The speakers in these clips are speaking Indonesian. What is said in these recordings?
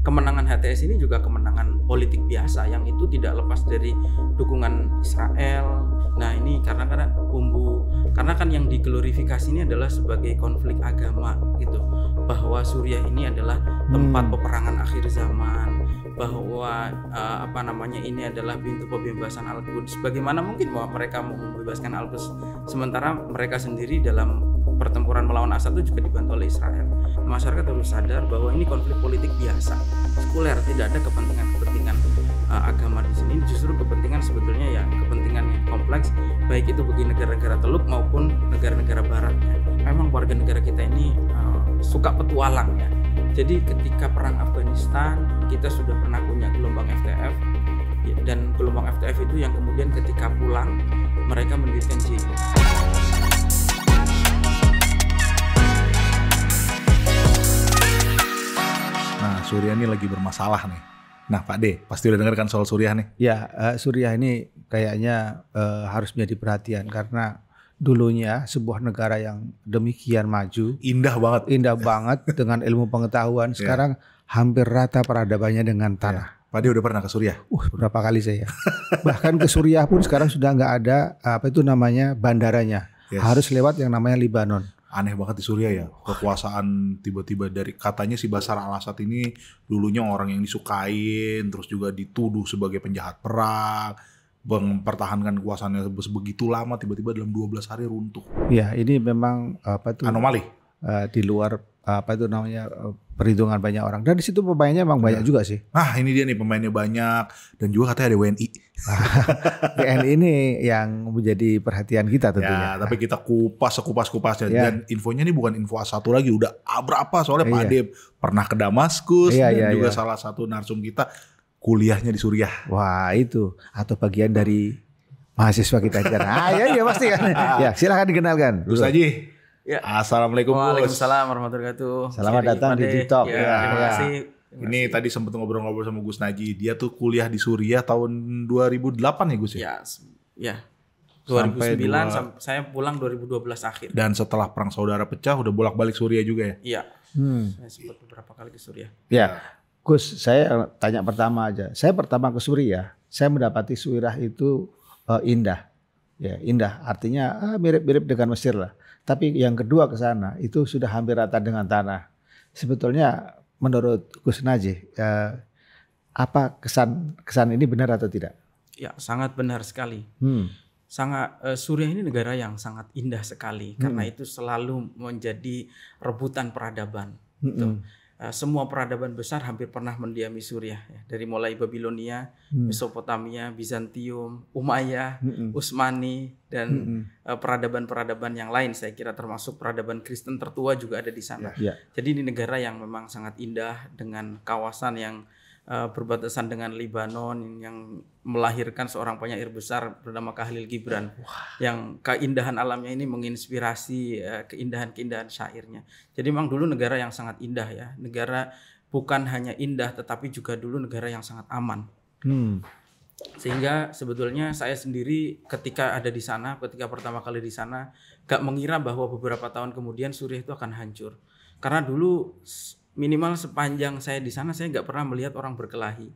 kemenangan HTS ini juga kemenangan politik biasa yang itu tidak lepas dari dukungan Israel. Nah ini karena kan yang diglorifikasi ini adalah sebagai konflik agama gitu, bahwa Suriah ini adalah tempat peperangan akhir zaman, bahwa ini adalah pintu pembebasan Al-Quds. Bagaimana mungkin bahwa mereka mau membebaskan Al-Quds sementara mereka sendiri dalam pertempuran melawan Asad itu juga dibantu oleh Israel. Masyarakat harus sadar bahwa ini konflik politik biasa, sekuler, tidak ada kepentingan agama di sini. Justru kepentingan sebetulnya ya kepentingan yang kompleks, baik itu bagi negara-negara Teluk maupun negara-negara Barat. Memang warga negara kita ini suka petualang ya. Jadi ketika perang Afghanistan kita sudah pernah punya gelombang FTF, dan gelombang FTF itu yang kemudian ketika pulang mereka mendirikan JI. Nah, Suriah ini lagi bermasalah nih. Nah, Pak D, pasti udah dengar kan soal Suriah nih? Ya, Suriah ini kayaknya harus menjadi perhatian karena dulunya sebuah negara yang demikian maju, Indah banget dengan ilmu pengetahuan. Sekarang hampir rata peradabannya dengan tanah. Pak D udah pernah ke Suriah? Berapa kali saya. Bahkan ke Suriah pun sekarang sudah nggak ada bandaranya. Harus lewat yang namanya Libanon. Aneh banget di Suriah ya, kekuasaan tiba-tiba dari katanya si Bashar al-Assad ini dulunya orang yang disukain, terus juga dituduh sebagai penjahat perang, mempertahankan kekuasaannya begitu lama, tiba-tiba dalam 12 hari runtuh. Ya, ini memang anomali di luar perhitungan banyak orang. Dan di situ pemainnya memang banyak juga sih. Nah, ini dia nih pemainnya banyak dan juga katanya ada WNI. WNI ini yang menjadi perhatian kita tentunya. Ya, tapi kita kupas sekupas-kupasnya dan infonya ini bukan info satu lagi, udah berapa soalnya Pak Ade pernah ke Damaskus dan juga salah satu narsum kita kuliahnya di Suriah. Wah, itu atau bagian dari mahasiswa kita aja. Ya pasti kan. Ya, silakan dikenalkan. Gus Naji. Ya. Assalamualaikum. Waalaikumsalam warahmatullahi wabarakatuh. Selamat datang di TikTok. Terima kasih. Ini tadi sempat ngobrol-ngobrol sama Gus Naji. Dia tuh kuliah di Suriah tahun 2008 ya Gus ya? Ya. 2009 saya pulang 2012 akhir. Dan setelah perang saudara pecah udah bolak-balik Suriah juga ya? Iya. Saya sempat beberapa kali ke Suriah. Ya. Gus, saya tanya pertama aja. Saya pertama ke Suriah, saya mendapati Suriah itu indah. Ya, indah. Artinya mirip-mirip dengan Mesir lah. Tapi yang kedua ke sana itu sudah hampir rata dengan tanah. Sebetulnya menurut Gus Naji, apa kesan ini benar atau tidak? Ya, sangat benar sekali. Suriah ini negara yang sangat indah sekali karena itu selalu menjadi rebutan peradaban. Semua peradaban besar hampir pernah mendiami Suriah ya. Dari mulai Babilonia, Mesopotamia, Bizantium, Umayyah, Utsmani dan peradaban-peradaban yang lain, saya kira termasuk peradaban Kristen tertua juga ada di sana. Jadi ini negara yang memang sangat indah dengan kawasan yang berbatasan dengan Libanon yang melahirkan seorang penyair besar bernama Khalil Gibran. Yang keindahan alamnya ini menginspirasi keindahan-keindahan syairnya. Jadi memang dulu negara yang sangat indah ya. Negara bukan hanya indah tetapi juga dulu negara yang sangat aman. Sehingga sebetulnya saya sendiri ketika ada di sana, ketika pertama kali di sana, gak mengira bahwa beberapa tahun kemudian Suriah itu akan hancur. Karena dulu minimal sepanjang saya di sana saya nggak pernah melihat orang berkelahi,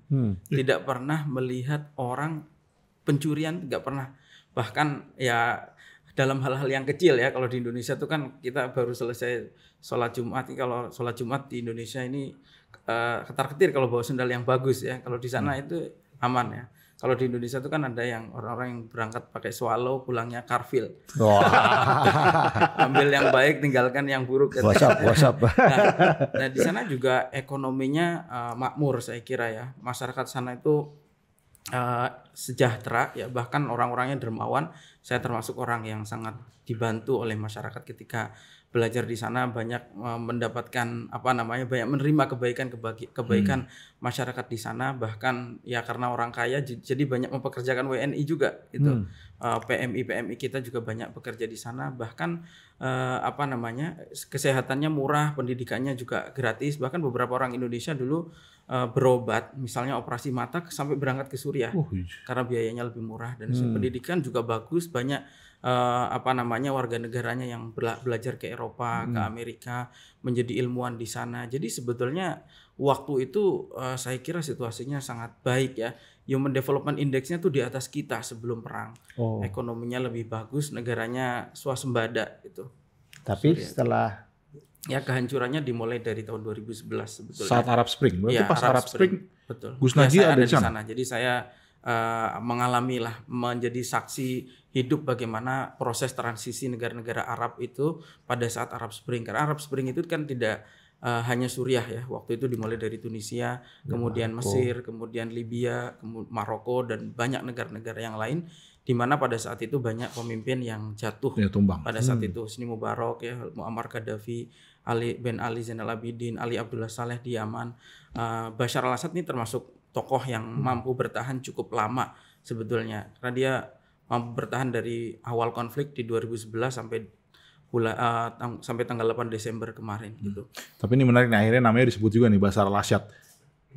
tidak pernah melihat orang pencurian, nggak pernah. Bahkan ya dalam hal-hal yang kecil ya, kalau di Indonesia tuh kan kita baru selesai sholat Jumat. Kalau sholat Jumat di Indonesia ini ketar-ketir kalau bawa sendal yang bagus ya. Kalau di sana itu aman ya. Kalau di Indonesia itu kan ada yang orang-orang yang berangkat pakai swallow, pulangnya karfil. Ambil yang baik, tinggalkan yang buruk. WhatsApp. Nah, di sana juga ekonominya makmur saya kira ya. Masyarakat sana itu sejahtera ya, bahkan orang-orangnya dermawan. Saya termasuk orang yang sangat dibantu oleh masyarakat ketika belajar di sana, banyak mendapatkan banyak menerima kebaikan masyarakat di sana, bahkan ya karena orang kaya jadi banyak mempekerjakan WNI juga gitu. PMI kita juga banyak bekerja di sana, bahkan kesehatannya murah, pendidikannya juga gratis. Bahkan beberapa orang Indonesia dulu berobat, misalnya operasi mata sampai berangkat ke Suriah karena biayanya lebih murah dan pendidikan juga bagus, banyak warga negaranya yang belajar ke Eropa, ke Amerika, menjadi ilmuwan di sana. Jadi sebetulnya waktu itu saya kira situasinya sangat baik ya. Human Development Index-nya tuh di atas kita sebelum perang. Ekonominya lebih bagus, negaranya swasembada gitu. Tapi setelah kehancurannya dimulai dari tahun 2011 sebetulnya. Saat Arab Spring, berarti pas Arab Spring, betul. Gus Najih ada di sana. Jadi saya menjadi saksi hidup bagaimana proses transisi negara-negara Arab itu pada saat Arab Spring. Karena Arab Spring itu kan tidak hanya Suriah ya. Waktu itu dimulai dari Tunisia, kemudian Mesir, kemudian Libya, Maroko dan banyak negara-negara yang lain, di mana pada saat itu banyak pemimpin yang jatuh tumbang. Pada saat itu Hosni Mubarak ya, Muammar Gaddafi, Ali Zainal Abidin, Ali Abdullah Saleh di Yaman. Bashar al-Assad ini termasuk tokoh yang mampu bertahan cukup lama sebetulnya. Karena dia mampu bertahan dari awal konflik di 2011 sampai tanggal 8 Desember kemarin gitu. Tapi ini menarik nih, akhirnya namanya disebut juga nih Bashar al-Assad.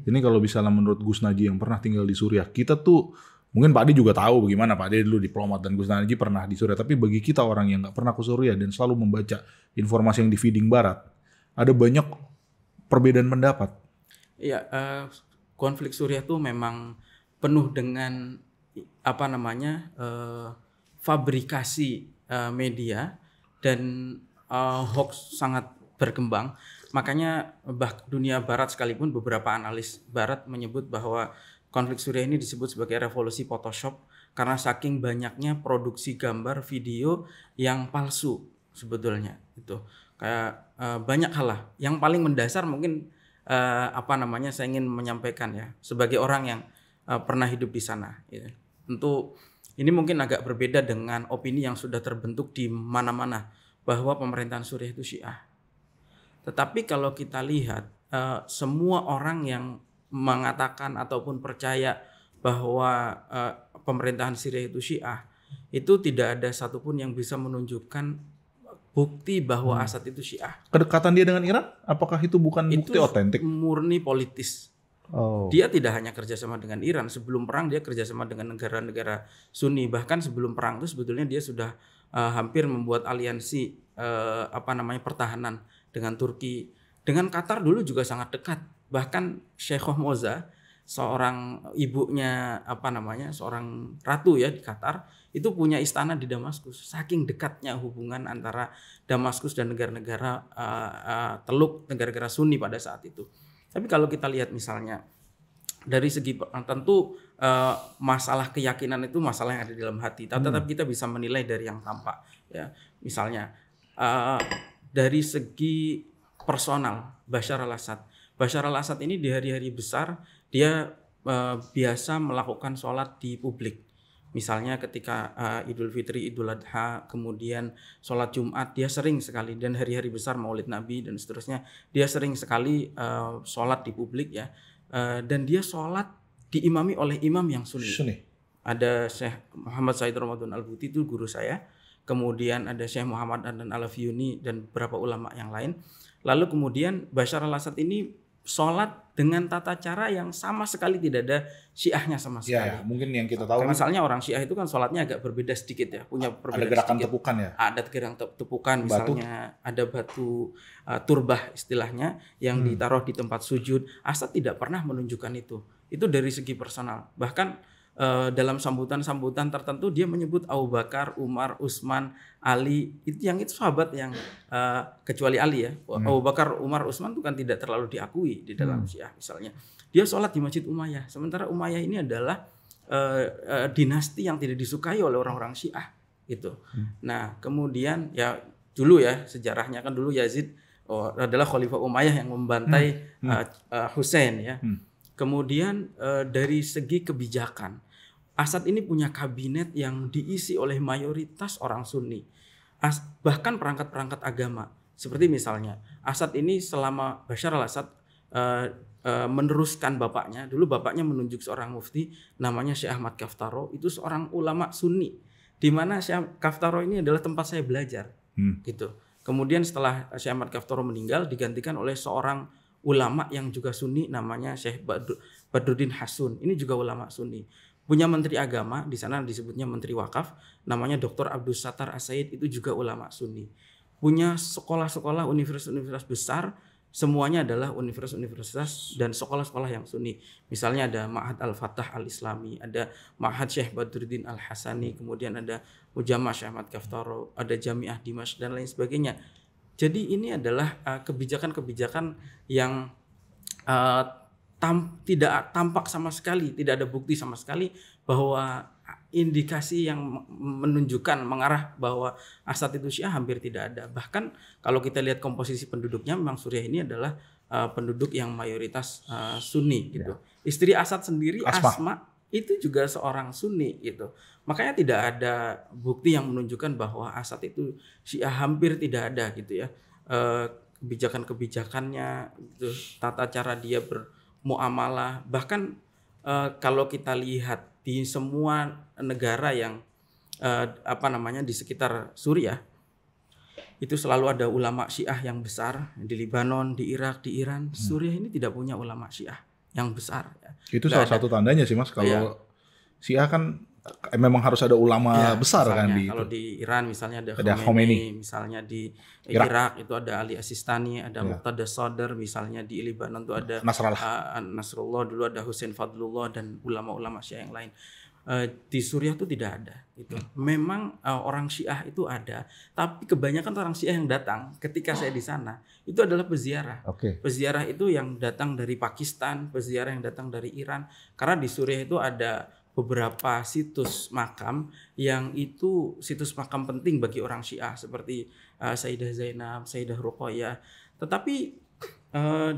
Ini kalau misalnya menurut Gus Najih yang pernah tinggal di Suriah, kita tuh mungkin Pak Adi juga tahu bagaimana, Pak Adi dulu diplomat dan Gus Najih pernah di Suriah. Tapi bagi kita orang yang nggak pernah ke Suriah dan selalu membaca informasi yang di feeding Barat, ada banyak perbedaan pendapat. Iya, konflik Suriah tuh memang penuh dengan fabrikasi media dan hoax sangat berkembang. Makanya dunia Barat sekalipun beberapa analis Barat menyebut bahwa konflik Suriah ini disebut sebagai revolusi Photoshop karena saking banyaknya produksi gambar video yang palsu sebetulnya. Itu kayak banyak hal lah. Yang paling mendasar mungkin saya ingin menyampaikan ya sebagai orang yang pernah hidup di sana. Ya. Tentu ini mungkin agak berbeda dengan opini yang sudah terbentuk di mana-mana bahwa pemerintahan Suriah itu Syiah. Tetapi kalau kita lihat semua orang yang mengatakan ataupun percaya bahwa pemerintahan Suriah itu Syiah, itu tidak ada satupun yang bisa menunjukkan bukti bahwa Assad itu Syiah. Kedekatan dia dengan Iran, apakah itu bukan bukti otentik? Murni politis. Dia tidak hanya kerjasama dengan Iran. Sebelum perang dia kerjasama dengan negara-negara Sunni. Bahkan sebelum perang itu sebetulnya dia sudah hampir membuat aliansi pertahanan dengan Turki. Dengan Qatar dulu juga sangat dekat. Bahkan Sheikhoh Moza, seorang ibunya seorang ratu ya di Qatar, itu punya istana di Damaskus. Saking dekatnya hubungan antara Damaskus dan negara-negara Teluk, negara-negara Sunni pada saat itu. Tapi kalau kita lihat misalnya dari segi tentu masalah keyakinan itu masalah yang ada di dalam hati. Tetapi kita bisa menilai dari yang tampak ya. Misalnya dari segi personal Bashar al-Assad. Bashar al-Assad ini di hari-hari besar dia biasa melakukan sholat di publik. Misalnya ketika Idul Fitri, Idul Adha, kemudian sholat Jumat, dia sering sekali, dan hari-hari besar Maulid Nabi dan seterusnya, dia sering sekali sholat di publik ya. Dan dia sholat diimami oleh imam yang Sunni. Ada Syekh Muhammad Said Ramadan Al-Buti, itu guru saya. Kemudian ada Syekh Muhammad Adnan Al-Afyuni dan beberapa ulama yang lain. Lalu kemudian Bashar al-Assad ini sholat dengan tata cara yang sama sekali tidak ada Syiahnya sama sekali. Ya, mungkin yang kita tahu. Misalnya orang Syiah itu kan sholatnya agak berbeda sedikit ya, punya perbedaan. Ada gerakan sedikit. Tepukan ya. Ada gerakan tepukan, misalnya ada batu turbah istilahnya yang ditaruh di tempat sujud. Assad tidak pernah menunjukkan itu. Itu dari segi personal. Bahkan dalam sambutan-sambutan tertentu dia menyebut Abu Bakar, Umar, Utsman, Ali, itu sahabat yang kecuali Ali ya. Abu Bakar, Umar, Utsman itu kan tidak terlalu diakui di dalam Syiah misalnya. Dia sholat di Masjid Umayyah. Sementara Umayyah ini adalah dinasti yang tidak disukai oleh orang-orang Syiah gitu. Nah, kemudian ya dulu ya sejarahnya kan dulu Yazid adalah Khalifah Umayyah yang membantai Hussein ya. Kemudian dari segi kebijakan, Assad ini punya kabinet yang diisi oleh mayoritas orang Sunni. Bahkan perangkat-perangkat agama. Seperti misalnya, Assad ini selama Bashar al-Assad meneruskan bapaknya. Dulu bapaknya menunjuk seorang mufti namanya Syekh Ahmad Kaftaro. Itu seorang ulama Sunni. Di mana Syekh Kaftaro ini adalah tempat saya belajar. Gitu. Kemudian setelah Syekh Ahmad Kaftaro meninggal, digantikan oleh seorang ulama yang juga Sunni namanya Syekh Badruddin Hasun. Ini juga ulama Sunni. punya menteri agama, di sana disebutnya menteri wakaf, namanya Dr. Abdul Sattar As-Said, itu juga ulama Sunni. Punya sekolah-sekolah, universitas-universitas besar, semuanya adalah universitas-universitas dan sekolah-sekolah yang Sunni. Misalnya ada Ma'had Al-Fatah Al-Islami, ada Ma'had Syekh Badruddin Al-Hasani, kemudian ada Mujama' Syekh Ahmad Kaftaro, ada Jami'ah Dimash dan lain sebagainya. Jadi ini adalah kebijakan-kebijakan yang tidak tampak sama sekali, tidak ada bukti sama sekali bahwa indikasi yang menunjukkan mengarah bahwa Asad itu Syiah hampir tidak ada. Bahkan kalau kita lihat komposisi penduduknya, memang Suriah ini adalah penduduk yang mayoritas Sunni gitu. Ya. Istri Asad sendiri Asma itu juga seorang Sunni gitu. Makanya tidak ada bukti yang menunjukkan bahwa Asad itu Syiah, hampir tidak ada gitu ya. Kebijakan-kebijakannya gitu, tata cara dia bermuamalah, bahkan kalau kita lihat di semua negara yang di sekitar Suriah itu selalu ada ulama Syiah yang besar. Di Lebanon, di Irak, di Iran. Suriah ini tidak punya ulama Syiah yang besar ya. Itu salah satu tandanya sih Mas, kalau Syiah kan memang harus ada ulama besar kan di kalau itu. Di Iran misalnya ada Khomeini, misalnya di Irak itu ada Ali As-Sistani, ada Muqtada Sadr, misalnya di Lebanon itu ada Nasrullah, dulu ada Husain Fadlullah dan ulama-ulama Syiah yang lain. Di Suriah itu tidak ada gitu. Memang orang Syiah itu ada, tapi kebanyakan orang Syiah yang datang ketika saya di sana itu adalah peziarah. Peziarah itu yang datang dari Pakistan, peziarah yang datang dari Iran, karena di Suriah itu ada beberapa situs makam yang itu situs makam penting bagi orang Syiah seperti Sayyidah Zainab, Sayyidah Ruqayyah. Tetapi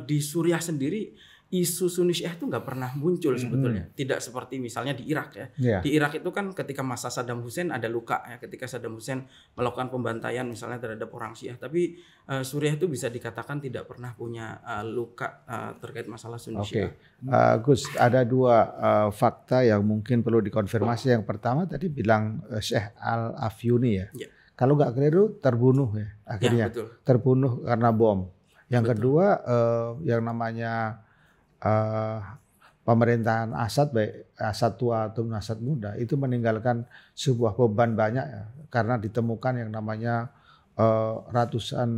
di Suriah sendiri isu Sunni Syiah itu nggak pernah muncul sebetulnya. Tidak seperti misalnya di Irak ya. Di Irak itu kan ketika masa Saddam Hussein ada luka ya, ketika Saddam Hussein melakukan pembantaian misalnya terhadap orang Syiah. Tapi Suriah itu bisa dikatakan tidak pernah punya luka terkait masalah Sunni Syiah. Gus, ada dua fakta yang mungkin perlu dikonfirmasi. Yang pertama tadi bilang Syekh Al-Afyuni ya. Kalau nggak keliru terbunuh ya akhirnya. Terbunuh karena bom. Yang kedua yang namanya pemerintahan Asad, baik Asad tua atau Asad muda, itu meninggalkan sebuah beban banyak ya, karena ditemukan yang namanya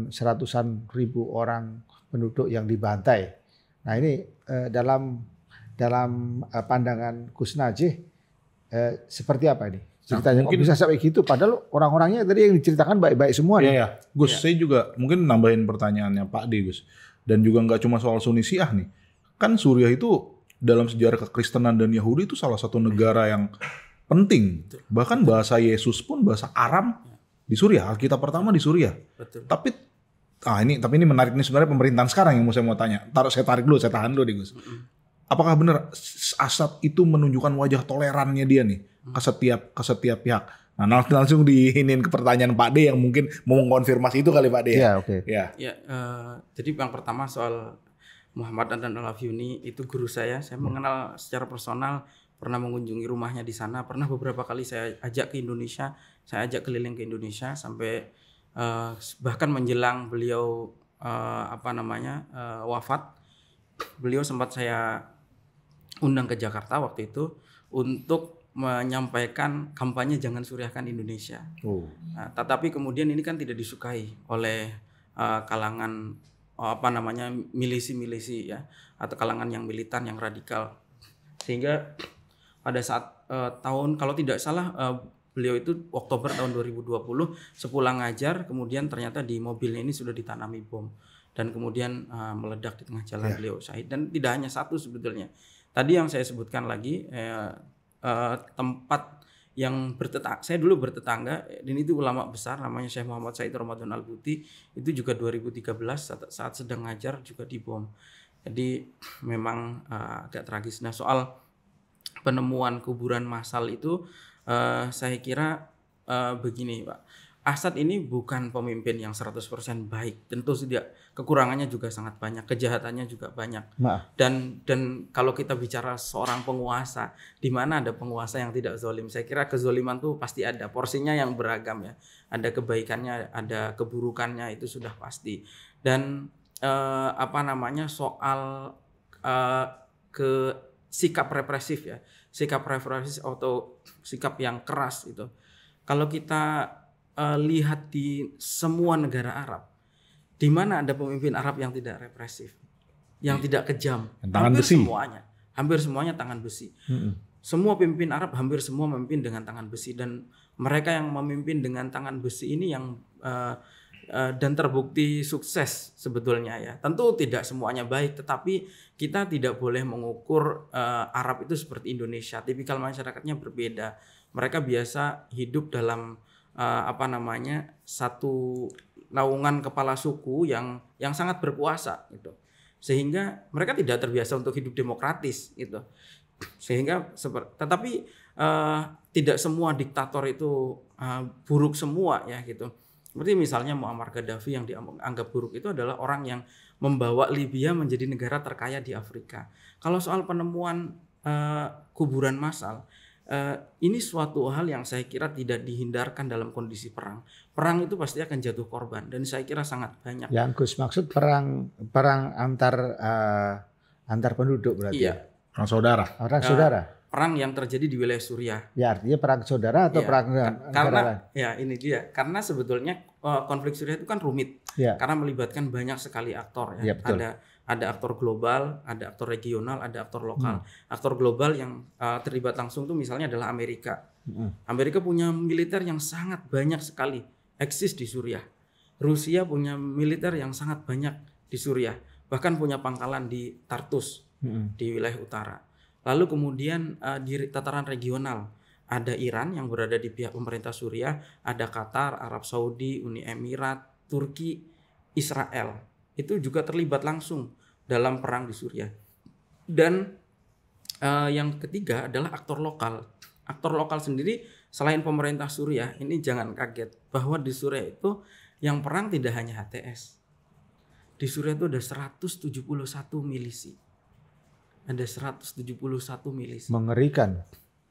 seratusan ribu orang penduduk yang dibantai. Nah ini dalam pandangan Gus Najih seperti apa ini ceritanya? Mungkin bisa sampai gitu, padahal orang-orangnya tadi yang diceritakan baik-baik semua. Iya. Gus, saya juga mungkin nambahin pertanyaannya Pak D, Gus. Dan juga nggak cuma soal Sunni Syiah nih. Kan Suriah itu dalam sejarah kekristenan dan Yahudi itu salah satu negara yang penting. Bahkan bahasa Yesus pun bahasa Aram di Suriah. Alkitab pertama di Suriah. Tapi ini menarik nih sebenarnya pemerintahan sekarang yang saya mau tanya. Saya tarik dulu, saya tahan dulu nih Gus. Apakah benar Asad itu menunjukkan wajah tolerannya dia nih ke setiap pihak? Nah, langsung diinin ke pertanyaan Pak D yang mungkin mau mengkonfirmasi itu kali Pak D. Jadi yang pertama soal Muhammad Adnan Al-Afyuni itu guru saya mengenal secara personal, pernah mengunjungi rumahnya di sana, pernah beberapa kali saya ajak ke Indonesia, saya ajak keliling ke Indonesia sampai bahkan menjelang beliau wafat, beliau sempat saya undang ke Jakarta waktu itu untuk menyampaikan kampanye jangan Suriahkan Indonesia. Tetapi kemudian ini kan tidak disukai oleh kalangan milisi-milisi ya, atau kalangan yang militan, yang radikal, sehingga pada saat kalau tidak salah beliau itu Oktober tahun 2020 sepulang ngajar, kemudian ternyata di mobilnya ini sudah ditanami bom dan kemudian meledak di tengah jalan. Beliau syahid. Dan tidak hanya satu sebetulnya, tadi yang saya sebutkan lagi tempat yang saya dulu bertetangga, dan itu ulama besar namanya Syekh Muhammad Said Ramadan Al-Buti, itu juga 2013 saat sedang ngajar juga dibom. Jadi memang agak tragis. Nah, soal penemuan kuburan massal itu saya kira begini Pak, Asad ini bukan pemimpin yang 100% baik, tentu tidak, kekurangannya juga sangat banyak, kejahatannya juga banyak. Dan kalau kita bicara seorang penguasa, di mana ada penguasa yang tidak zalim? Saya kira kezaliman tuh pasti ada, porsinya yang beragam ya. Ada kebaikannya, ada keburukannya, itu sudah pasti. Dan soal sikap represif ya, sikap represif atau sikap yang keras itu. Kalau kita lihat di semua negara Arab, di mana ada pemimpin Arab yang tidak represif, yang tidak kejam, tangan besi. Hampir semuanya tangan besi. Semua pemimpin Arab hampir semua memimpin dengan tangan besi, dan mereka yang memimpin dengan tangan besi ini yang dan terbukti sukses sebetulnya ya. Tentu tidak semuanya baik, tetapi kita tidak boleh mengukur Arab itu seperti Indonesia. Tipikal masyarakatnya berbeda. Mereka biasa hidup dalam satu naungan kepala suku yang sangat berkuasa gitu. Sehingga mereka tidak terbiasa untuk hidup demokratis gitu. Tetapi tidak semua diktator itu buruk semua ya gitu. Seperti misalnya Muammar Gaddafi yang dianggap buruk itu adalah orang yang membawa Libya menjadi negara terkaya di Afrika. Kalau soal penemuan kuburan massal, ini suatu hal yang saya kira tidak dihindarkan dalam kondisi perang. Perang itu pasti akan jatuh korban, dan saya kira sangat banyak. Yang Gus maksud perang antar penduduk berarti. Iya. Perang saudara. Orang saudara. Perang yang terjadi di wilayah Suriah. Ya, artinya perang saudara atau Ya, perang karena negara? ya ini dia. Karena sebetulnya konflik Suriah itu kan rumit. Ya. Karena melibatkan banyak sekali aktor ya. Ya, betul. Ada aktor global, ada aktor regional, ada aktor lokal. Aktor global yang terlibat langsung itu misalnya adalah Amerika. Amerika punya militer yang sangat banyak sekali eksis di Suriah. Rusia punya militer yang sangat banyak di Suriah. Bahkan punya pangkalan di Tartus di wilayah utara. Lalu kemudian di tataran regional ada Iran yang berada di pihak pemerintah Suriah, ada Qatar, Arab Saudi, Uni Emirat, Turki, Israel. Itu juga terlibat langsung dalam perang di Suriah. Dan yang ketiga adalah aktor lokal. Aktor lokal sendiri selain pemerintah Suriah, ini jangan kaget bahwa di Suriah itu yang perang tidak hanya HTS. Di Suriah itu ada 171 milisi. Ada 171 milisi. Mengerikan.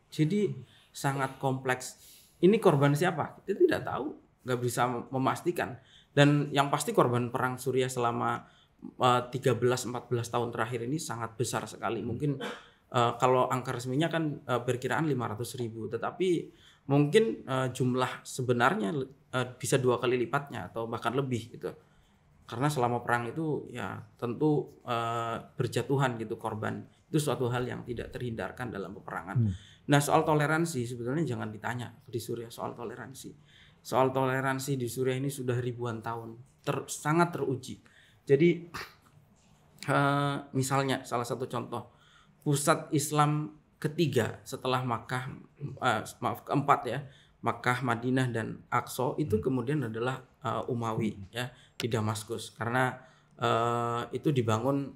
Jadi sangat kompleks. Ini korban siapa? Kita tidak tahu, nggak bisa memastikan. Dan yang pasti korban perang Suriah selama 13-14 tahun terakhir ini sangat besar sekali. Mungkin kalau angka resminya kan perkiraan 500.000, tetapi mungkin jumlah sebenarnya bisa 2 kali lipatnya atau bahkan lebih gitu. Karena selama perang itu ya tentu berjatuhan gitu korban. Itu suatu hal yang tidak terhindarkan dalam peperangan. Nah, soal toleransi sebetulnya jangan ditanya di Suriah soal toleransi. Soal toleransi di Suriah ini sudah ribuan tahun, sangat teruji. Jadi misalnya salah satu contoh, pusat Islam ketiga setelah Makkah, keempat ya, Makkah, Madinah dan Aqsa itu kemudian adalah Umawi ya di Damaskus, karena itu dibangun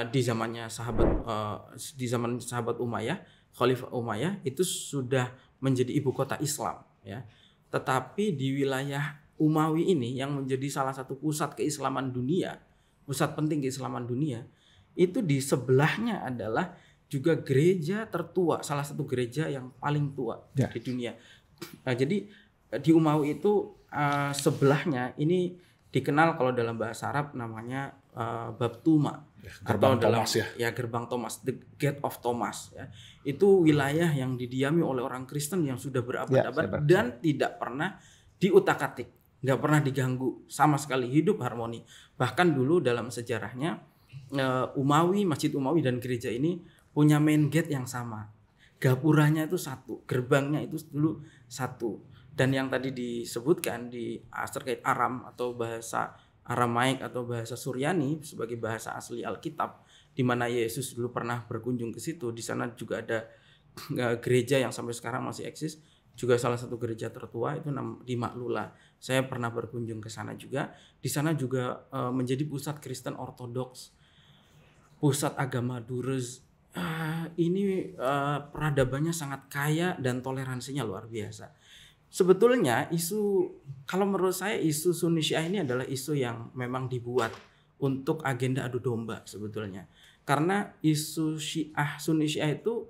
di zamannya sahabat Umayyah, Khalifah Umayyah itu sudah menjadi ibu kota Islam ya. Tetapi di wilayah Umawi ini yang menjadi salah satu pusat keislaman dunia, pusat penting keislaman dunia, itu di sebelahnya adalah juga gereja tertua, salah satu gereja yang paling tua di dunia. Nah, jadi di Umawi itu sebelahnya ini dikenal kalau dalam bahasa Arab namanya Bab Tuma, Gerbang atau Thomas ya Gerbang Thomas, the Gate of Thomas ya. Itu wilayah yang didiami oleh orang Kristen yang sudah berabad-abad dan tidak pernah diutak-atik, nggak pernah diganggu sama sekali, hidup harmoni. Bahkan dulu dalam sejarahnya Umawi, Masjid Umawi dan gereja ini punya main gate yang sama. Gapuranya itu satu, gerbangnya itu dulu satu. Dan yang tadi disebutkan di terkait Aram atau bahasa Aramaik atau bahasa Suryani sebagai bahasa asli Alkitab, di mana Yesus dulu pernah berkunjung ke situ. Di sana juga ada gereja yang sampai sekarang masih eksis, juga salah satu gereja tertua itu di Maklula. Saya pernah berkunjung ke sana juga. Di sana juga menjadi pusat Kristen Ortodoks, pusat agama Druze. Ini peradabannya sangat kaya dan toleransinya luar biasa. Sebetulnya kalau menurut saya isu Sunni Syiah ini adalah isu yang memang dibuat untuk agenda adu domba sebetulnya. Karena isu Sunni Syiah itu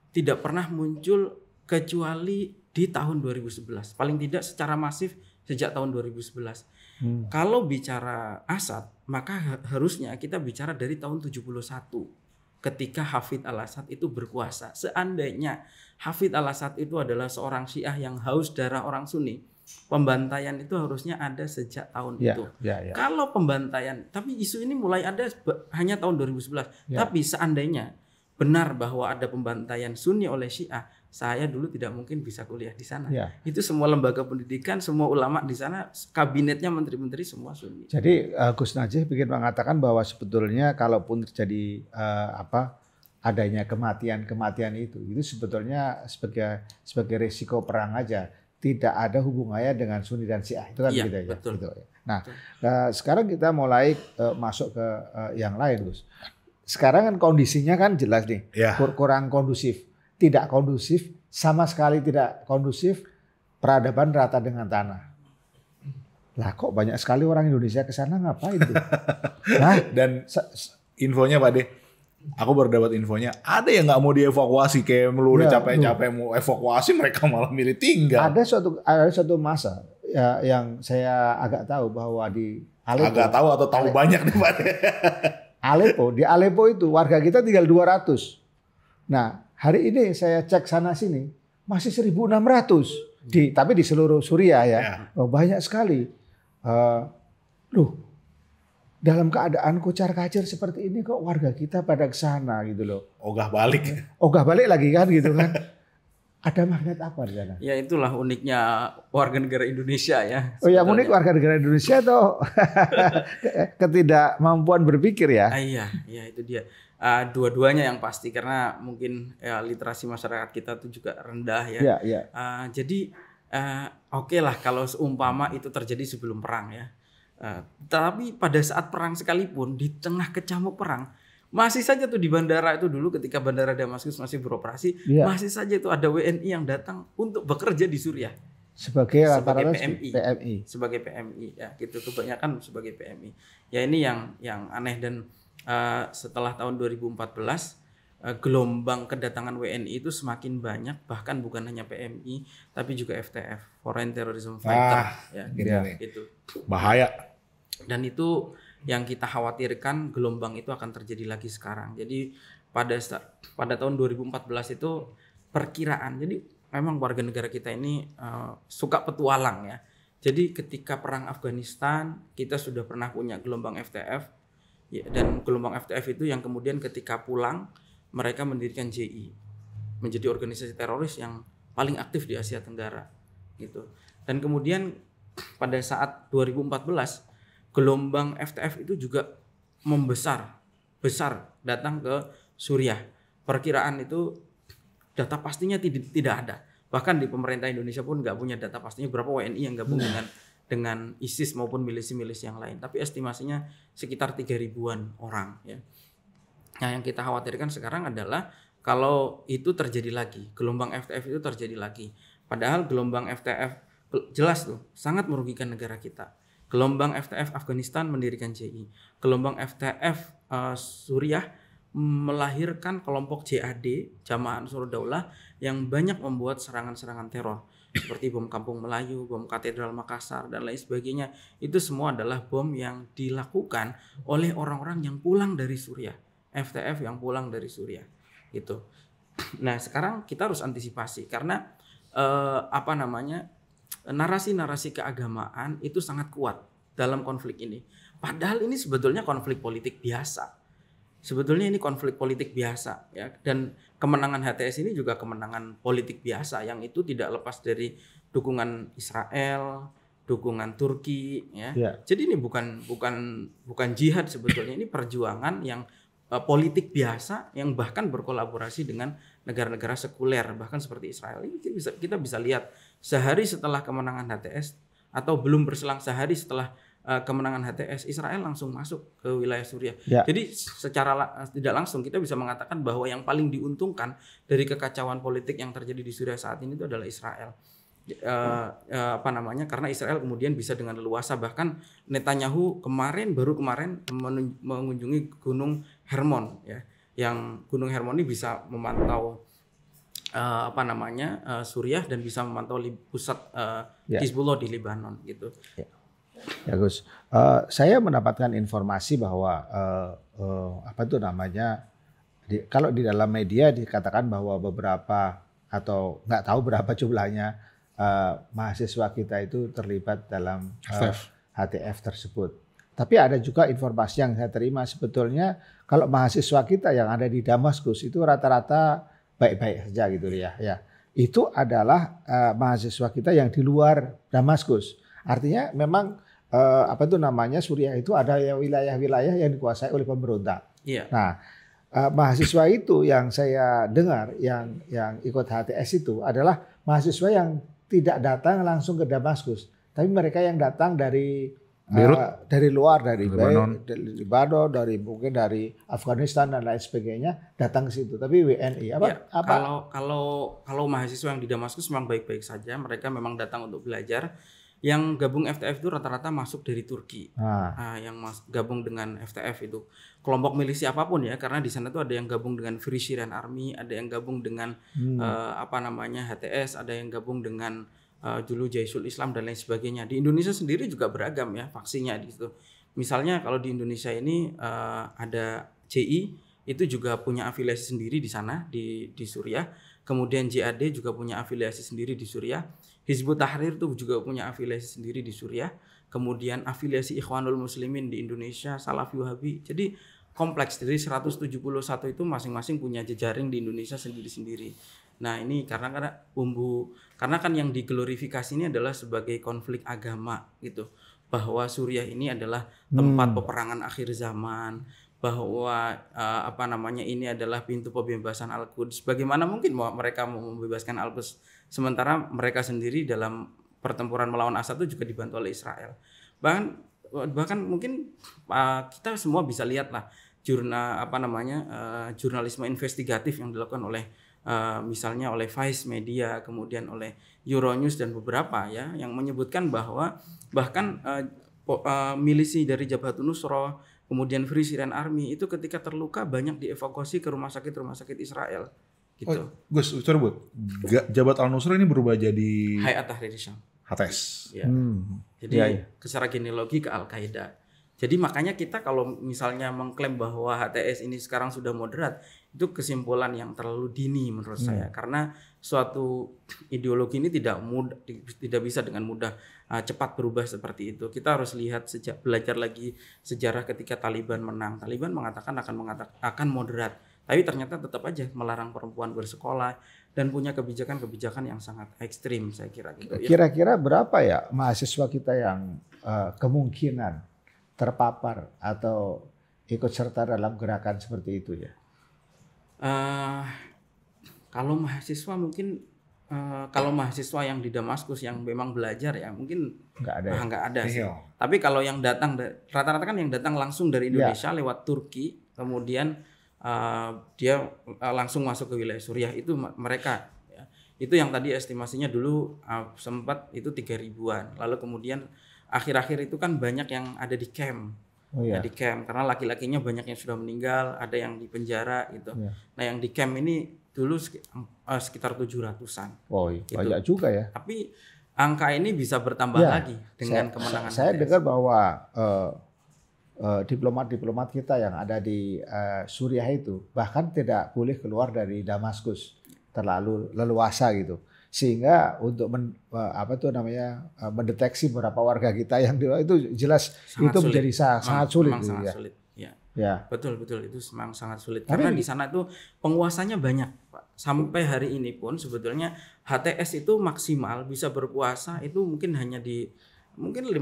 tidak pernah muncul kecuali di tahun 2011. Paling tidak secara masif sejak tahun 2011. Kalau bicara Assad, maka harusnya kita bicara dari tahun 71. ketika Hafid al-Assad itu berkuasa. Seandainya Hafid al-Assad itu adalah seorang Syiah yang haus darah orang Sunni, pembantaian itu harusnya ada sejak tahun itu. Kalau pembantaian, tapi isu ini mulai ada hanya tahun 2011. Tapi seandainya benar bahwa ada pembantaian Sunni oleh Syiah, saya dulu tidak mungkin bisa kuliah di sana. Itu semua lembaga pendidikan, semua ulama di sana, kabinetnya, menteri-menteri semua Sunni. Jadi Gus Najih ingin mengatakan bahwa sebetulnya kalaupun terjadi adanya kematian itu sebetulnya sebagai risiko perang aja, tidak ada hubungannya dengan Sunni dan Syiah, itu kan begitu ya. Betul. Gitu. Nah, sekarang kita mulai masuk ke yang lain, Gus. Sekarang kan kondisinya kan jelas nih, kurang kondusif, tidak kondusif, sama sekali tidak kondusif, peradaban rata dengan tanah. Lah kok banyak sekali orang Indonesia ke sana ngapain tuh? Nah, dan infonya Pak De, aku baru dapat infonya, ada yang nggak mau dievakuasi, kayak udah capek-capek mau evakuasi, mereka malah milih tinggal. Ada suatu masa ya, yang saya agak tahu bahwa di Aleppo. Agak tahu atau tahu banyak nih Pak De. Di Aleppo itu warga kita tinggal 200. Nah, hari ini saya cek sana sini masih 1.600. Tapi di seluruh Suriah ya. Oh, banyak sekali. Dalam keadaan kocar-kacir seperti ini kok warga kita pada ke sana gitu loh. Ogah balik lagi kan gitu kan. Ada magnet apa di sana? Ya itulah uniknya warga negara Indonesia ya. Oh ya, unik warga negara Indonesia atau ketidakmampuan berpikir ya? Iya itu dia. Dua-duanya yang pasti, karena mungkin literasi masyarakat kita itu juga rendah ya. Jadi oke lah kalau seumpama itu terjadi sebelum perang ya. Tapi pada saat perang sekalipun, di tengah kecamuk perang, masih saja tuh di bandara itu dulu ketika bandara Damaskus masih beroperasi, masih saja itu ada WNI yang datang untuk bekerja di Suriah sebagai PMI. Sebagai PMI ya gitu, kebanyakan sebagai PMI. Ya ini yang aneh, dan setelah tahun 2014 gelombang kedatangan WNI itu semakin banyak, bahkan bukan hanya PMI tapi juga FTF, Foreign Terrorism Fighter gitu. Bahaya. Dan itu yang kita khawatirkan, gelombang itu akan terjadi lagi sekarang. Jadi pada tahun 2014 itu perkiraan. Jadi memang warga negara kita ini suka petualang ya. Jadi ketika perang Afghanistan kita sudah pernah punya gelombang FTF ya, dan gelombang FTF itu yang kemudian ketika pulang mereka mendirikan JI, menjadi organisasi teroris yang paling aktif di Asia Tenggara gitu. Dan kemudian pada saat 2014 gelombang FTF itu juga besar datang ke Suriah. Perkiraan itu data pastinya tidak ada. Bahkan di pemerintah Indonesia pun nggak punya data pastinya berapa WNI yang gabung dengan ISIS maupun milisi-milisi yang lain. Tapi estimasinya sekitar 3.000-an orang ya. Nah, yang kita khawatirkan sekarang adalah kalau itu terjadi lagi, gelombang FTF itu terjadi lagi. Padahal gelombang FTF jelas tuh sangat merugikan negara kita. Gelombang FTF Afghanistan mendirikan JI. Gelombang FTF Suriah melahirkan kelompok JAD, Jamaah Ansarud Daulah, yang banyak membuat serangan-serangan teror seperti bom Kampung Melayu, bom Katedral Makassar dan lain sebagainya. Itu semua adalah bom yang dilakukan oleh orang-orang yang pulang dari Suriah, FTF yang pulang dari Suriah gitu. Nah, sekarang kita harus antisipasi karena narasi-narasi keagamaan itu sangat kuat dalam konflik ini. Padahal ini sebetulnya konflik politik biasa. Sebetulnya ini konflik politik biasa ya, dan kemenangan HTS ini juga kemenangan politik biasa yang itu tidak lepas dari dukungan Israel, dukungan Turki ya. Jadi ini bukan jihad sebetulnya, ini perjuangan yang politik biasa yang bahkan berkolaborasi dengan negara-negara sekuler bahkan seperti Israel. Ini kita bisa lihat sehari setelah kemenangan HTS atau belum berselang sehari setelah kemenangan HTS, Israel langsung masuk ke wilayah Suriah. Jadi secara tidak langsung kita bisa mengatakan bahwa yang paling diuntungkan dari kekacauan politik yang terjadi di Suriah saat ini itu adalah Israel. Karena Israel kemudian bisa dengan leluasa, bahkan Netanyahu baru kemarin mengunjungi Gunung Hermon ya, yang Gunung Hermon ini bisa memantau Suriah dan bisa memantau pusat Hizbullah di Lebanon gitu. Ya Gus, saya mendapatkan informasi bahwa Kalau di dalam media dikatakan bahwa beberapa atau nggak tahu berapa jumlahnya mahasiswa kita itu terlibat dalam HTF tersebut. Tapi ada juga informasi yang saya terima sebetulnya kalau mahasiswa kita yang ada di Damaskus itu rata-rata baik-baik saja gitu ya. Itu adalah mahasiswa kita yang di luar Damaskus. Artinya memang Suriah itu ada wilayah-wilayah yang dikuasai oleh pemberontak. Iya. Nah, mahasiswa itu yang saya dengar yang ikut HTS itu adalah mahasiswa yang tidak datang langsung ke Damaskus, tapi mereka yang datang dari dari luar, dari Lebanon, dari mungkin dari Afghanistan dan lain sebagainya datang ke situ. Tapi WNI Kalau mahasiswa yang di Damaskus memang baik-baik saja, mereka memang datang untuk belajar. Yang gabung FTF itu rata-rata masuk dari Turki. Yang gabung dengan FTF itu kelompok milisi apapun ya, karena di sana tuh ada yang gabung dengan Free Syrian Army, ada yang gabung dengan HTS, ada yang gabung dengan dulu Jaisul Islam dan lain sebagainya. Di Indonesia sendiri juga beragam ya faksinya di situ. Misalnya kalau di Indonesia ini ada JI itu juga punya afiliasi sendiri di sana di Suriah. Kemudian JAD juga punya afiliasi sendiri di Suriah. Hizbut Tahrir itu juga punya afiliasi sendiri di Suriah. Kemudian afiliasi Ikhwanul Muslimin di Indonesia, Salafi Wahabi. Jadi kompleks, dari 171 itu masing-masing punya jejaring di Indonesia sendiri-sendiri. Nah ini karena kan yang diglorifikasi ini adalah sebagai konflik agama gitu. Bahwa Suriah ini adalah tempat peperangan akhir zaman, bahwa ini adalah pintu pembebasan Al-Quds. Bagaimana mungkin mereka mau membebaskan Al-Quds sementara mereka sendiri dalam pertempuran melawan Asad itu juga dibantu oleh Israel. Bahkan mungkin kita semua bisa lihat lah jurnalisme investigatif yang dilakukan oleh misalnya oleh Vice Media, kemudian oleh Euronews dan beberapa ya yang menyebutkan bahwa bahkan milisi dari Jabhatun Nusra, kemudian Free Syrian Army itu ketika terluka banyak dievakuasi ke rumah sakit Israel gitu. Gus, Jabhat al-Nusra ini berubah jadi Hayat Tahrir Syam. HTS. Ya. Jadi secara genealogi ke Al-Qaeda. Jadi makanya kita kalau misalnya mengklaim bahwa HTS ini sekarang sudah moderat, itu kesimpulan yang terlalu dini menurut saya. Karena suatu ideologi ini tidak bisa dengan mudah cepat berubah seperti itu. Kita harus lihat belajar lagi sejarah ketika Taliban menang. Taliban mengatakan akan moderat, tapi ternyata tetap aja melarang perempuan bersekolah dan punya kebijakan-kebijakan yang sangat ekstrim saya kira gitu. Kira-kira berapa ya mahasiswa kita yang kemungkinan terpapar atau ikut serta dalam gerakan seperti itu ya? Kalau mahasiswa mungkin kalau mahasiswa yang di Damaskus yang memang belajar ya mungkin nggak ada sih. Tapi kalau yang datang rata-rata kan yang datang langsung dari Indonesia lewat Turki, kemudian dia langsung masuk ke wilayah Suriah itu mereka ya. Itu yang tadi estimasinya dulu sempat itu 3.000-an. Lalu kemudian akhir-akhir itu kan banyak yang ada di camp. Di camp karena laki-lakinya banyak yang sudah meninggal, ada yang di penjara gitu. Nah, yang di camp ini dulu sekitar 700-an. Gitu. Banyak juga ya. Tapi angka ini bisa bertambah lagi dengan kemenangan. Saya dengar bahwa diplomat-diplomat kita yang ada di Suriah itu bahkan tidak boleh keluar dari Damaskus, terlalu leluasa gitu. Sehingga untuk mendeteksi beberapa warga kita yang di luar itu jelas itu menjadi sangat sulit. Sangat sulit. Ya. Betul itu memang sangat sulit. Karena di sana itu penguasanya banyak, Pak. Sampai hari ini pun sebetulnya HTS itu maksimal bisa berkuasa itu mungkin hanya di 50%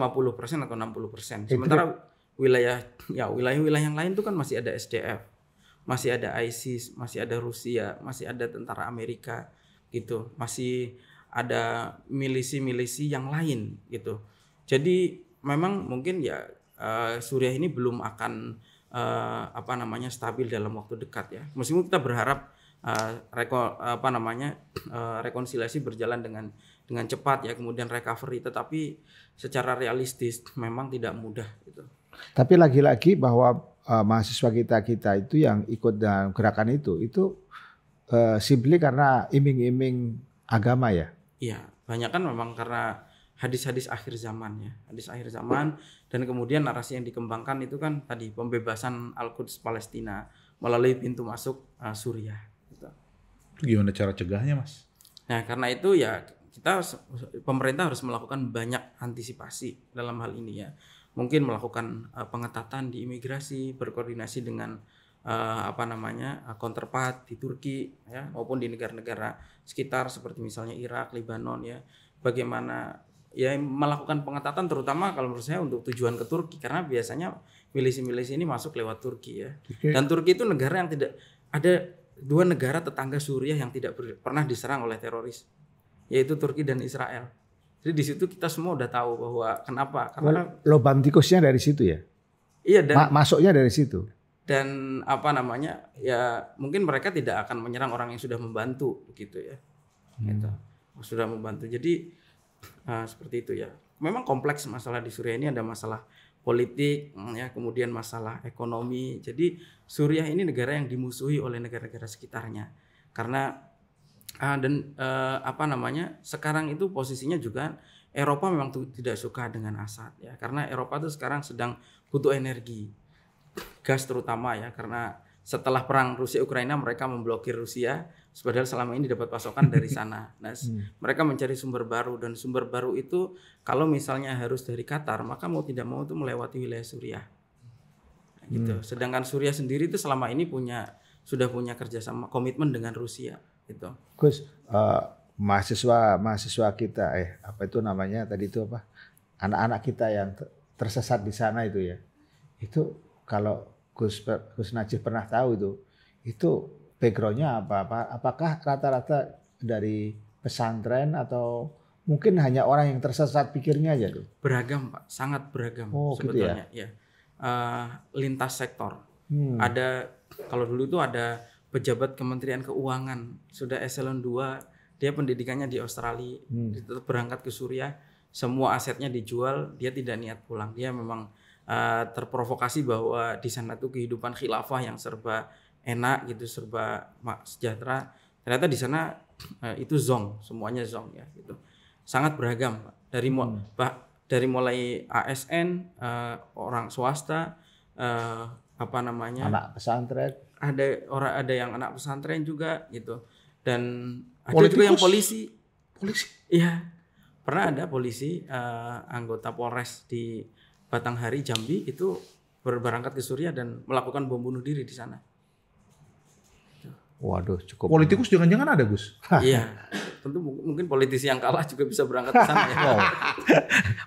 atau 60%. Sementara wilayah yang lain itu kan masih ada SDF, masih ada ISIS, masih ada Rusia, masih ada tentara Amerika gitu, masih ada milisi-milisi yang lain gitu. Jadi memang mungkin ya Suriah ini belum akan stabil dalam waktu dekat ya. Meskipun kita berharap rekonsiliasi berjalan dengan cepat ya, kemudian recovery, tetapi secara realistis memang tidak mudah gitu. Tapi lagi-lagi bahwa mahasiswa kita itu yang ikut dalam gerakan itu simply karena iming-iming agama ya? Iya, banyak kan memang karena hadis-hadis akhir zaman ya. Hadis akhir zaman dan kemudian narasi yang dikembangkan itu kan tadi pembebasan Al-Quds Palestina, melalui pintu masuk Suriah. Gitu. Itu gimana cara cegahnya, Mas? Nah, karena itu ya pemerintah harus melakukan banyak antisipasi dalam hal ini ya. Mungkin melakukan pengetatan di imigrasi, berkoordinasi dengan counterpart di Turki ya, maupun di negara-negara sekitar seperti misalnya Irak, Lebanon ya. Bagaimana ya melakukan pengetatan terutama kalau menurut saya untuk tujuan ke Turki, karena biasanya milisi-milisi ini masuk lewat Turki ya. Dan Turki itu negara yang tidak ada, 2 negara tetangga Suriah yang tidak pernah diserang oleh teroris, yaitu Turki dan Israel. Jadi di situ kita semua udah tahu bahwa kenapa, karena lubang tikusnya dari situ ya. Iya, dan masuknya dari situ. Dan ya mungkin mereka tidak akan menyerang orang yang sudah membantu gitu ya. Gitu. Sudah membantu. Jadi seperti itu ya. Memang kompleks masalah di Suriah ini, ada masalah politik ya, kemudian masalah ekonomi. Jadi Suriah ini negara yang dimusuhi oleh negara-negara sekitarnya. Karena sekarang itu posisinya juga Eropa memang tidak suka dengan Assad ya, karena Eropa itu sekarang sedang butuh energi, gas terutama ya, karena setelah perang Rusia Ukraina mereka memblokir Rusia, padahal selama ini dapat pasokan dari sana. Nah, mereka mencari sumber baru, dan sumber baru itu kalau misalnya harus dari Qatar, maka mau tidak mau itu melewati wilayah Suriah. Nah, gitu. Sedangkan Suriah sendiri itu selama ini sudah punya kerjasama komitmen dengan Rusia. Gitu. Gus, mahasiswa kita, anak-anak kita yang tersesat di sana itu ya, itu kalau Gus Najib pernah tahu itu backgroundnya apa? Apakah rata-rata dari pesantren atau mungkin hanya orang yang tersesat pikirnya aja tuh? Beragam, Pak, sangat beragam sebetulnya. Gitu ya? Lintas sektor. Ada, kalau dulu itu ada pejabat Kementerian Keuangan, sudah eselon 2, dia pendidikannya di Australia, tetap berangkat ke Suriah, semua asetnya dijual, dia tidak niat pulang, dia memang terprovokasi bahwa di sana tuh kehidupan khilafah yang serba enak gitu, serba sejahtera. Ternyata di sana itu zong, semuanya zong ya gitu. Sangat beragam, Pak. Dari mulai ASN, orang swasta, anak pesantren. Ada yang anak pesantren juga gitu. Dan ada juga yang polisi. Iya. Pernah ada polisi anggota Polres di Batanghari, Jambi itu berangkat ke Suriah dan melakukan bom bunuh diri di sana. Waduh, cukup. Politikus jangan-jangan ada, Gus? Iya, tentu mungkin politisi yang kalah juga bisa berangkat ke sana. Ya.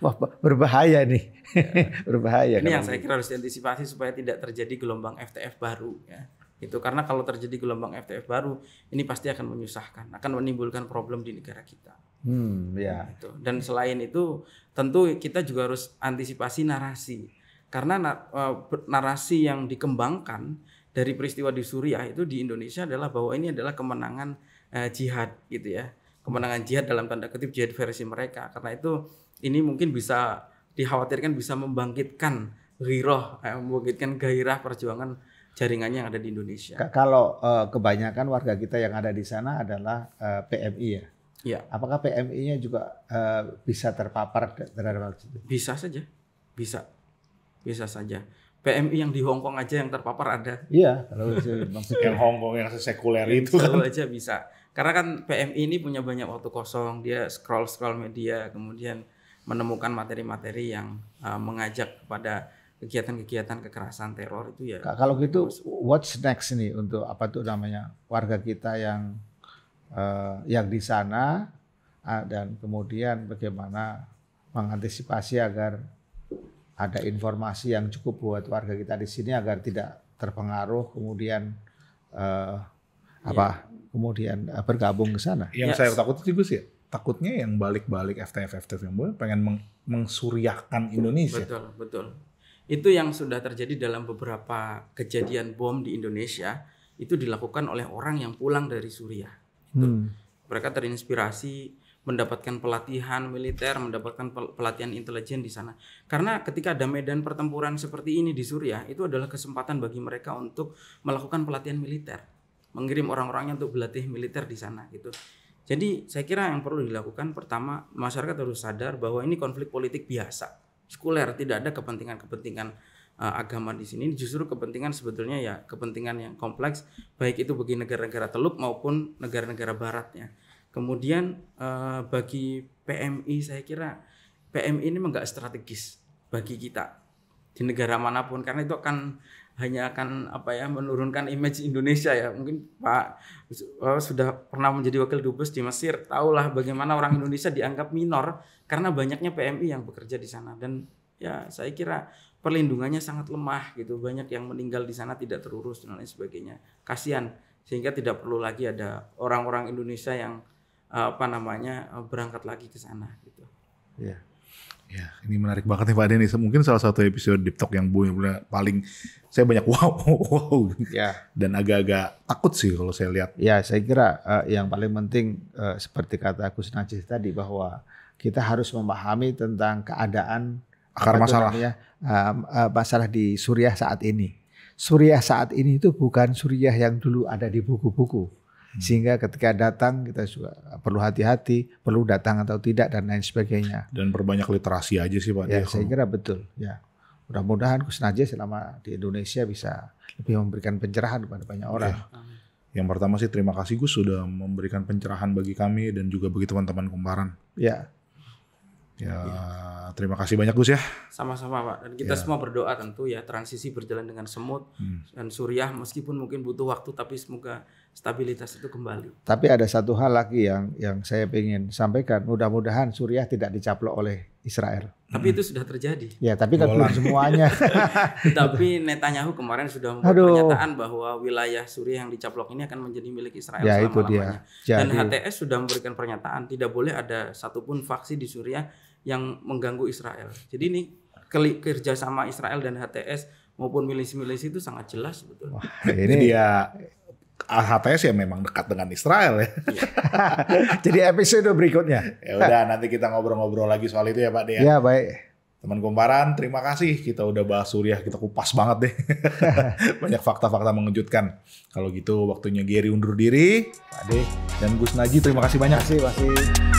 Wah, berbahaya nih. Berbahaya. Ini yang saya kira harus diantisipasi supaya tidak terjadi gelombang FTF baru. Ya. Itu karena kalau terjadi gelombang FTF baru, ini pasti akan menyusahkan, akan menimbulkan problem di negara kita. Ya. Gitu. Dan selain itu, tentu kita juga harus antisipasi narasi, karena narasi yang dikembangkan dari peristiwa di Suriah itu di Indonesia adalah bahwa ini adalah kemenangan jihad gitu ya, kemenangan jihad dalam tanda kutip, jihad versi mereka. Karena itu ini mungkin bisa dikhawatirkan bisa membangkitkan gairah perjuangan jaringannya yang ada di Indonesia. Kalau kebanyakan warga kita yang ada di sana adalah PMI ya. Ya. Apakah PMI-nya juga bisa terpapar terhadap hal itu? Bisa saja, bisa saja. PMI yang di Hong Kong aja yang terpapar ada. Iya, kalau yang Hong Kong yang sekuler itu kan aja bisa. Karena kan PMI ini punya banyak waktu kosong, dia scroll media, kemudian menemukan materi-materi yang mengajak kepada kegiatan-kegiatan kekerasan teror itu ya. Kalau gitu, what's next nih untuk warga kita yang di sana, dan kemudian bagaimana mengantisipasi agar ada informasi yang cukup buat warga kita di sini agar tidak terpengaruh kemudian kemudian bergabung ke sana. Yang saya takut itu Gus ya, takutnya yang balik-balik FTF yang pengen mengsuriahkan Indonesia. Betul. Itu yang sudah terjadi dalam beberapa kejadian bom di Indonesia, itu dilakukan oleh orang yang pulang dari Suriah. Mereka terinspirasi, mendapatkan pelatihan militer, mendapatkan pelatihan intelijen di sana. Karena ketika ada medan pertempuran seperti ini di Suriah, itu adalah kesempatan bagi mereka untuk melakukan pelatihan militer, mengirim orang-orangnya untuk berlatih militer di sana gitu. Jadi saya kira yang perlu dilakukan pertama, masyarakat harus sadar bahwa ini konflik politik biasa, sekuler, tidak ada kepentingan-kepentingan agama di sini justru kepentingan sebetulnya ya kepentingan yang kompleks, baik itu bagi negara-negara Teluk maupun negara-negara Barat ya. Kemudian bagi PMI, saya kira PMI ini enggak strategis bagi kita di negara manapun, karena itu hanya akan menurunkan image Indonesia ya. Mungkin Pak sudah pernah menjadi wakil dubes di Mesir, tahulah bagaimana orang Indonesia dianggap minor karena banyaknya PMI yang bekerja di sana, dan ya saya kira perlindungannya sangat lemah gitu. Banyak yang meninggal di sana tidak terurus dan lain sebagainya. Kasihan, sehingga tidak perlu lagi ada orang-orang Indonesia yang berangkat lagi ke sana gitu. Ya. Ya, ini menarik banget nih Pak Denny. Mungkin salah satu episode Deep Talk yang benar-benar paling saya banyak wow. Ya. Dan agak-agak takut sih kalau saya lihat. Ya, saya kira yang paling penting seperti kata Gus Najih tadi, bahwa kita harus memahami tentang keadaan akar masalah. Masalah di Suriah saat ini. Suriah saat ini itu bukan Suriah yang dulu ada di buku-buku. Sehingga ketika datang kita juga perlu hati-hati, perlu datang atau tidak dan lain sebagainya. Dan perbanyak literasi aja sih Pak. Ya, saya kira betul. Ya, mudah-mudahan Gus Najih selama di Indonesia bisa lebih memberikan pencerahan kepada banyak orang. Ya. Yang pertama sih terima kasih Gus sudah memberikan pencerahan bagi kami dan juga bagi teman-teman Kumparan. Ya. Ya, terima kasih banyak Gus ya. Sama-sama Pak. Dan kita semua berdoa tentu ya transisi berjalan dengan semut dan Suriah meskipun mungkin butuh waktu, tapi semoga stabilitas itu kembali. Tapi ada satu hal lagi yang saya ingin sampaikan. Mudah-mudahan Suriah tidak dicaplok oleh Israel. Tapi itu sudah terjadi. Ya, tapi kan belum semuanya. Tapi Netanyahu kemarin sudah membuat pernyataan bahwa wilayah Suriah yang dicaplok ini akan menjadi milik Israel ya, selama-lamanya. Dan Jadi, HTS sudah memberikan pernyataan tidak boleh ada satupun faksi di Suriah yang mengganggu Israel. Jadi ini kerjasama Israel dan HTS maupun milisi-milisi itu sangat jelas sebetulnya. Wah, ini dia HTS ya memang dekat dengan Israel ya. Jadi episode berikutnya. Ya udah nanti kita ngobrol-ngobrol lagi soal itu ya Pak De. Ya baik. Teman Kumparan, terima kasih. Kita udah bahas Suriah, kita kupas banget deh. Banyak fakta-fakta mengejutkan. Kalau gitu waktunya Gary undur diri. Pak De dan Gus Najih, terima kasih banyak. Terima kasih.